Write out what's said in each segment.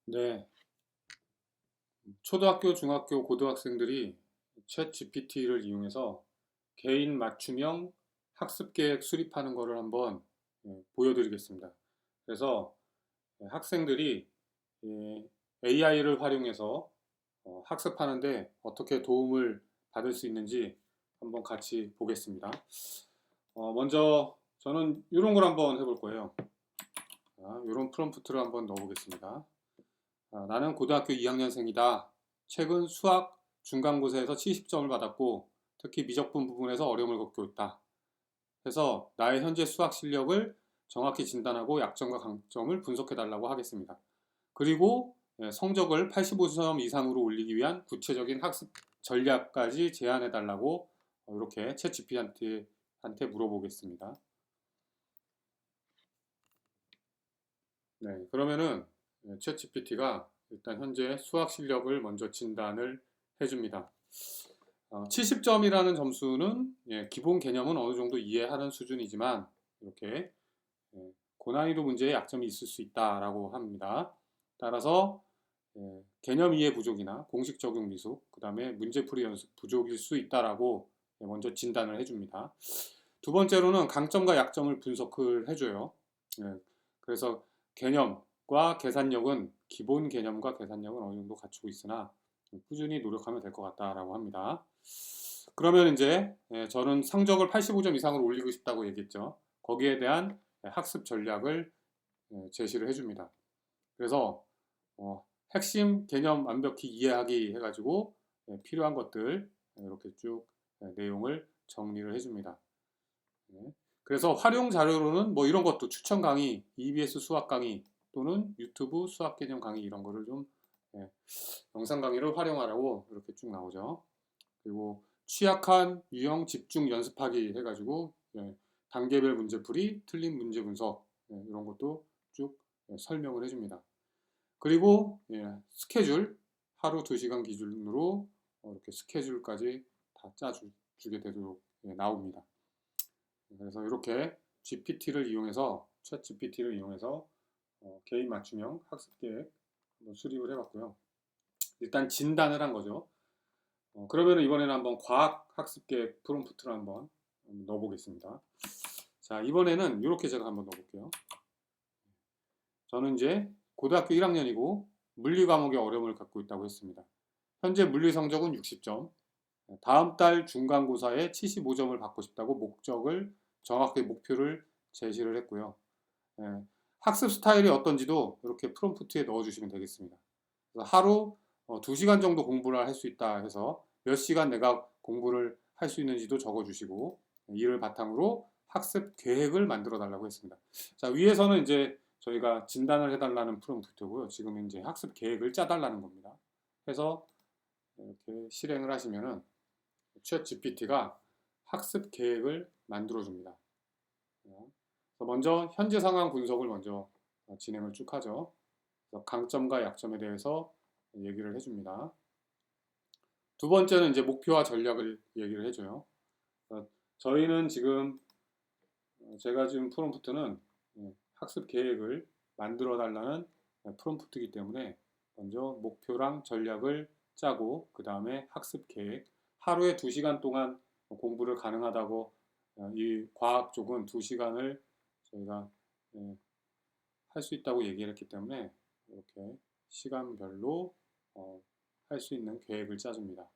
네, 초등학교, 중학교, 고등학생들이 챗 GPT를 이용해서 개인 맞춤형 학습 계획 수립하는 것을 한번 보여드리겠습니다. 그래서 학생들이 AI를 활용해서 학습하는데 어떻게 도움을 받을 수 있는지 한번 같이 보겠습니다. 먼저 저는 이런 걸 한번 해볼 거예요. 이런 프롬프트를 한번 넣어보겠습니다. 나는 고등학교 2학년생이다. 최근 수학 중간고사에서 70점을 받았고 특히 미적분 부분에서 어려움을 겪고 있다. 그래서 나의 현재 수학 실력을 정확히 진단하고 약점과 강점을 분석해 달라고 하겠습니다. 그리고 성적을 85점 이상으로 올리기 위한 구체적인 학습 전략까지 제안해 달라고 이렇게 챗 GPT한테 물어보겠습니다. 네, 그러면은 챗 GPT가 일단 현재 수학 실력을 먼저 진단을 해줍니다. 70점이라는 점수는 기본 개념은 어느 정도 이해하는 수준이지만 이렇게 고난이도 문제에 약점이 있을 수 있다라고 합니다. 따라서 개념 이해 부족이나 공식 적용 미숙, 그 다음에 문제풀이 연습 부족일 수 있다라고 먼저 진단을 해줍니다. 두 번째로는 강점과 약점을 분석을 해줘요. 그래서 개념과 계산력은 기본 개념과 계산력은 어느 정도 갖추고 있으나 꾸준히 노력하면 될 것 같다라고 합니다. 그러면 이제 저는 성적을 85점 이상으로 올리고 싶다고 얘기했죠. 거기에 대한 학습 전략을 제시를 해줍니다. 그래서 핵심 개념 완벽히 이해하기 해가지고 필요한 것들 이렇게 쭉 내용을 정리를 해줍니다. 그래서 활용 자료로는 뭐 이런 것도 추천 강의, EBS 수학 강의 또는 유튜브 수학 개념 강의 이런 거를 좀 영상 강의를 활용하라고 이렇게 쭉 나오죠. 그리고 취약한 유형 집중 연습하기 해가지고 단계별 문제풀이, 틀린 문제 분석 이런 것도 쭉 설명을 해줍니다. 그리고 스케줄 하루 2시간 기준으로 이렇게 스케줄까지 다 짜주게 되도록 나옵니다. 그래서 이렇게 GPT를 이용해서 챗 GPT를 이용해서 개인 맞춤형 학습 계획 수립을 해봤고요. 일단 진단을 한 거죠. 그러면 이번에는 한번 과학 학습 계획 프롬프트를 한번 넣어보겠습니다. 자, 이번에는 이렇게 제가 한번 넣어볼게요. 저는 이제 고등학교 1학년이고 물리 과목에 어려움을 갖고 있다고 했습니다. 현재 물리 성적은 60점. 다음 달 중간고사에 75점을 받고 싶다고 정확하게 목표를 제시를 했고요. 학습 스타일이 어떤지도 이렇게 프롬프트에 넣어주시면 되겠습니다. 하루 2시간 정도 공부를 할 수 있다 해서 몇 시간 내가 공부를 할 수 있는지도 적어주시고 이를 바탕으로 학습 계획을 만들어 달라고 했습니다. 자, 위에서는 이제 저희가 진단을 해달라는 프롬프트고요. 지금 이제 학습 계획을 짜달라는 겁니다. 해서 이렇게 실행을 하시면은 챗 GPT가 학습 계획을 만들어 줍니다. 먼저 현재 상황 분석을 먼저 진행을 쭉 하죠. 강점과 약점에 대해서 얘기를 해줍니다. 두 번째는 이제 목표와 전략을 얘기를 해줘요. 저희는 지금 제가 지금 프롬프트는 학습 계획을 만들어 달라는 프롬프트이기 때문에 먼저 목표랑 전략을 짜고 그 다음에 학습 계획 하루에 2시간 동안 공부를 가능하다고 이 과학 쪽은 2시간을 저희가 할 수 있다고 얘기를 했기 때문에 이렇게 시간별로 할 수 있는 계획을 짜줍니다.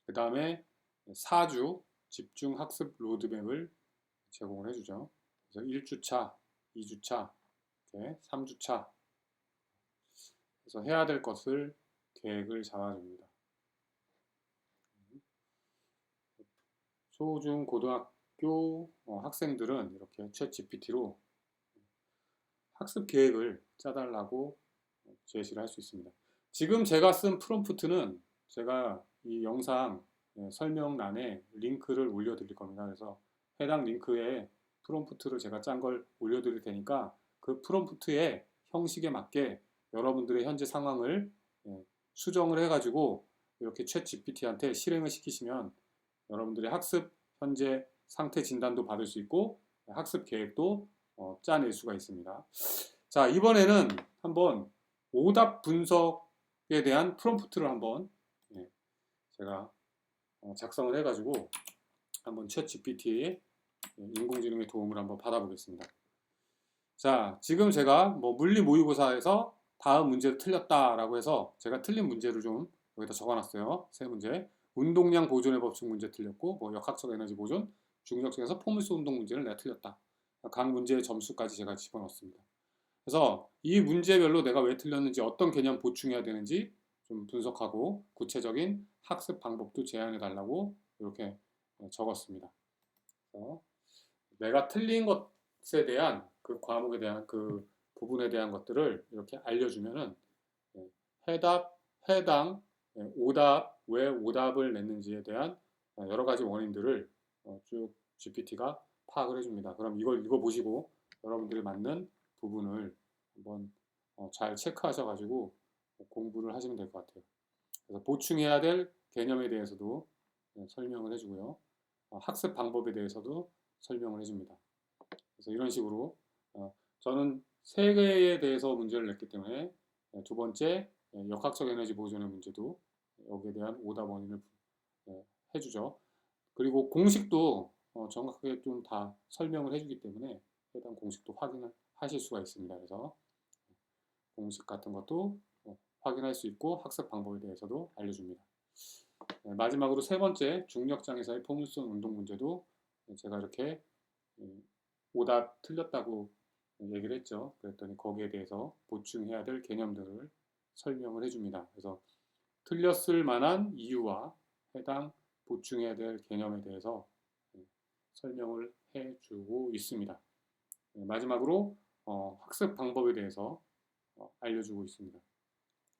그 다음에 4주 집중 학습 로드맵을 제공을 해주죠. 그래서 1주차, 2주차, 3주차 그래서 해야 될 것을 계획을 잡아줍니다. 초, 중, 고등학교 학생들은 이렇게 챗 GPT로 학습 계획을 짜달라고 제시를 할 수 있습니다. 지금 제가 쓴 프롬프트는 제가 이 영상 설명란에 링크를 올려드릴 겁니다. 그래서 해당 링크에 프롬프트를 제가 짠 걸 올려드릴 테니까 그 프롬프트의 형식에 맞게 여러분들의 현재 상황을 수정을 해가지고 이렇게 챗 GPT한테 실행을 시키시면 여러분들의 학습 현재 상태 진단도 받을 수 있고 학습 계획도 짜낼 수가 있습니다. 자, 이번에는 한번 오답 분석에 대한 프롬프트를 한번 제가 작성을 해가지고 한번 챗 GPT 인공지능의 도움을 한번 받아보겠습니다. 자, 지금 제가 뭐 물리 모의고사에서 다음 문제를 틀렸다라고 해서 제가 틀린 문제를 좀 여기다 적어놨어요. 세 문제. 운동량 보존의 법칙 문제 틀렸고, 뭐 역학적 에너지 보존, 중력층에서 포물선 운동 문제를 내가 틀렸다. 각 문제의 점수까지 제가 집어넣습니다. 그래서 이 문제별로 내가 왜 틀렸는지, 어떤 개념 보충해야 되는지 좀 분석하고 구체적인 학습 방법도 제안해 달라고 이렇게 적었습니다. 그래서 내가 틀린 것에 대한 그 과목에 대한 그 부분에 대한 것들을 이렇게 알려주면은 해답, 해당, 오답, 왜 오답을 냈는지에 대한 여러 가지 원인들을 쭉 GPT가 파악을 해줍니다. 그럼 이거 보시고 여러분들이 맞는 부분을 한번 잘 체크하셔가지고 공부를 하시면 될 것 같아요. 그래서 보충해야 될 개념에 대해서도 설명을 해주고요. 학습 방법에 대해서도 설명을 해줍니다. 그래서 이런 식으로 저는 세 개에 대해서 문제를 냈기 때문에 두 번째 역학적 에너지 보존의 문제도 여기에 대한 오답 원인을 해주죠. 그리고 공식도 정확하게 좀 다 설명을 해주기 때문에 해당 공식도 확인을 하실 수가 있습니다. 그래서 공식 같은 것도 확인할 수 있고 학습 방법에 대해서도 알려줍니다. 마지막으로 세 번째 중력장에서의 포물선 운동 문제도 제가 이렇게 오답 틀렸다고 얘기를 했죠. 그랬더니 거기에 대해서 보충해야 될 개념들을 설명을 해줍니다. 그래서 틀렸을 만한 이유와 해당 보충해야 될 개념에 대해서 설명을 해주고 있습니다. 마지막으로 학습 방법에 대해서 알려주고 있습니다.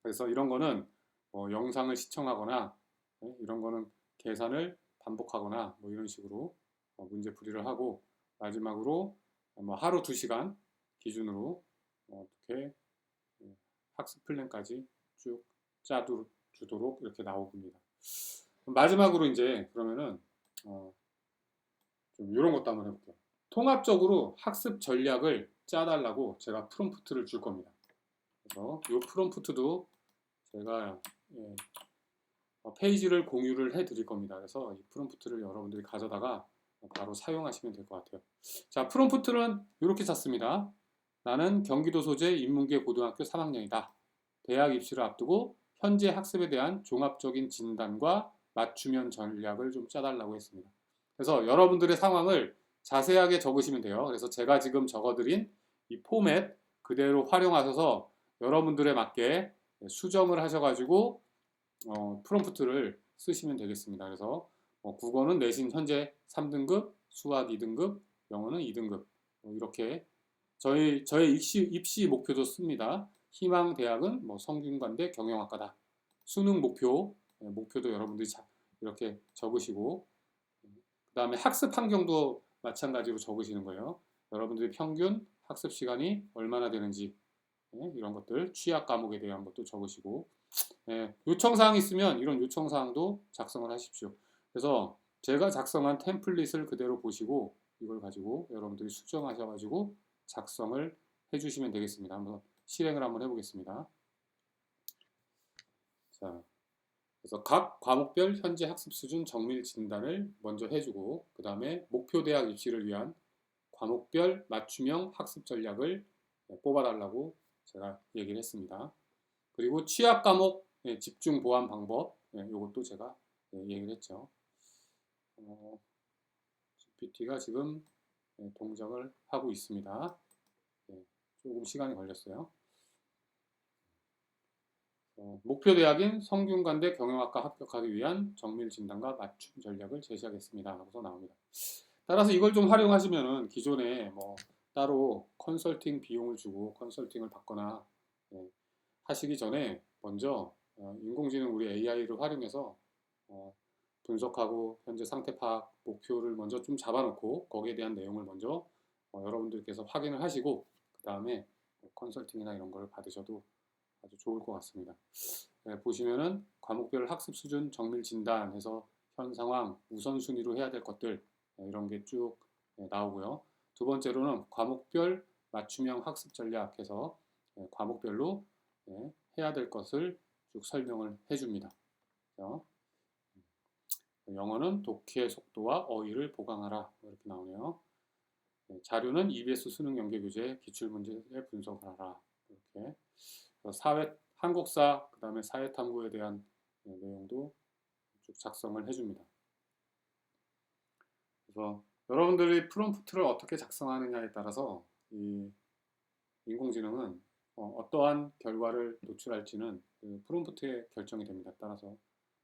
그래서 이런 거는 영상을 시청하거나 이런 거는 계산을 반복하거나 뭐 이런 식으로 문제 풀이를 하고 마지막으로 뭐 하루 2시간 기준으로 어떻게 학습 플랜까지 쭉 짜주도록 이렇게 나옵니다. 마지막으로 이제 그러면은 좀 이런 것도 한번 해볼게요. 통합적으로 학습 전략을 짜달라고 제가 프롬프트를 줄 겁니다. 그래서 이 프롬프트도 제가 페이지를 공유를 해 드릴 겁니다. 그래서 이 프롬프트를 여러분들이 가져다가 바로 사용하시면 될 것 같아요. 자, 프롬프트는 이렇게 짰습니다. 나는 경기도 소재 인문계 고등학교 3학년이다. 대학 입시를 앞두고 현재 학습에 대한 종합적인 진단과 맞춤형 전략을 좀 짜달라고 했습니다. 그래서 여러분들의 상황을 자세하게 적으시면 돼요. 그래서 제가 지금 적어드린 이 포맷 그대로 활용하셔서 여러분들에 맞게 수정을 하셔가지고 프롬프트를 쓰시면 되겠습니다. 그래서 국어는 내신 현재 3등급, 수학 2등급, 영어는 2등급 이렇게 저의 입시 목표도 씁니다. 희망 대학은 뭐 성균관대 경영학과다. 수능 목표도 여러분들이 이렇게 적으시고 그 다음에 학습 환경도 마찬가지로 적으시는 거예요. 여러분들이 평균 학습 시간이 얼마나 되는지 이런 것들 취약 과목에 대한 것도 적으시고 요청사항이 있으면 이런 요청사항도 작성을 하십시오. 그래서 제가 작성한 템플릿을 그대로 보시고 이걸 가지고 여러분들이 수정하셔가지고 작성을 해주시면 되겠습니다. 한번 실행을 한번 해보겠습니다. 자, 그래서 각 과목별 현재 학습 수준 정밀 진단을 먼저 해주고 그 다음에 목표 대학 입시를 위한 과목별 맞춤형 학습 전략을 뽑아달라고 제가 얘기를 했습니다. 그리고 취약 과목 집중 보완 방법 이것도 제가 얘기를 했죠. GPT가 지금 동작을 하고 있습니다. 조금 시간이 걸렸어요. 목표 대학인 성균관대 경영학과 합격하기 위한 정밀 진단과 맞춤 전략을 제시하겠습니다. 하고서 나옵니다. 따라서 이걸 좀 활용하시면은 기존에 뭐 따로 컨설팅 비용을 주고 컨설팅을 받거나 하시기 전에 먼저 인공지능 우리 AI를 활용해서 분석하고 현재 상태 파악 목표를 먼저 좀 잡아놓고 거기에 대한 내용을 먼저 여러분들께서 확인을 하시고 그 다음에 컨설팅이나 이런 걸 받으셔도 아주 좋을 것 같습니다. 보시면은 과목별 학습 수준 정밀 진단해서 현 상황 우선순위로 해야 될 것들 이런 게 쭉 나오고요. 두 번째로는 과목별 맞춤형 학습 전략 해서 과목별로 해야 될 것을 쭉 설명을 해줍니다. 영어는 독해 속도와 어휘를 보강하라 이렇게 나오네요. 자료는 EBS 수능 연계교재 기출문제에 분석을 하라 이렇게. 한국사 그 다음에 사회탐구에 대한 내용도 쭉 작성을 해줍니다. 그래서 여러분들이 프롬프트를 어떻게 작성하느냐에 따라서 이 인공지능은 어떠한 결과를 노출할지는 그 프롬프트에 결정이 됩니다. 따라서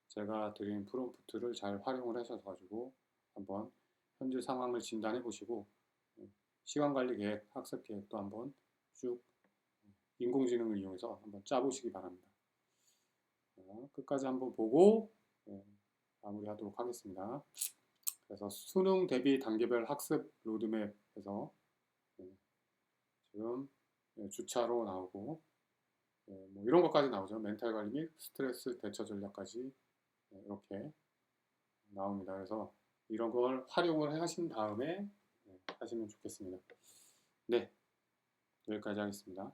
제가 드린 프롬프트를 잘 활용을 하셔서 가지고 한번 현재 상황을 진단해 보시고 시간관리 계획, 학습 계획도 한번 쭉 인공지능을 이용해서 한번 짜보시기 바랍니다. 끝까지 한번 보고 마무리하도록 하겠습니다. 그래서 수능 대비 단계별 학습 로드맵에서 지금 주차로 나오고 뭐 이런 것까지 나오죠. 멘탈 관리 및 스트레스 대처 전략까지 이렇게 나옵니다. 그래서 이런 걸 활용을 하신 다음에 하시면 좋겠습니다. 네, 여기까지 하겠습니다.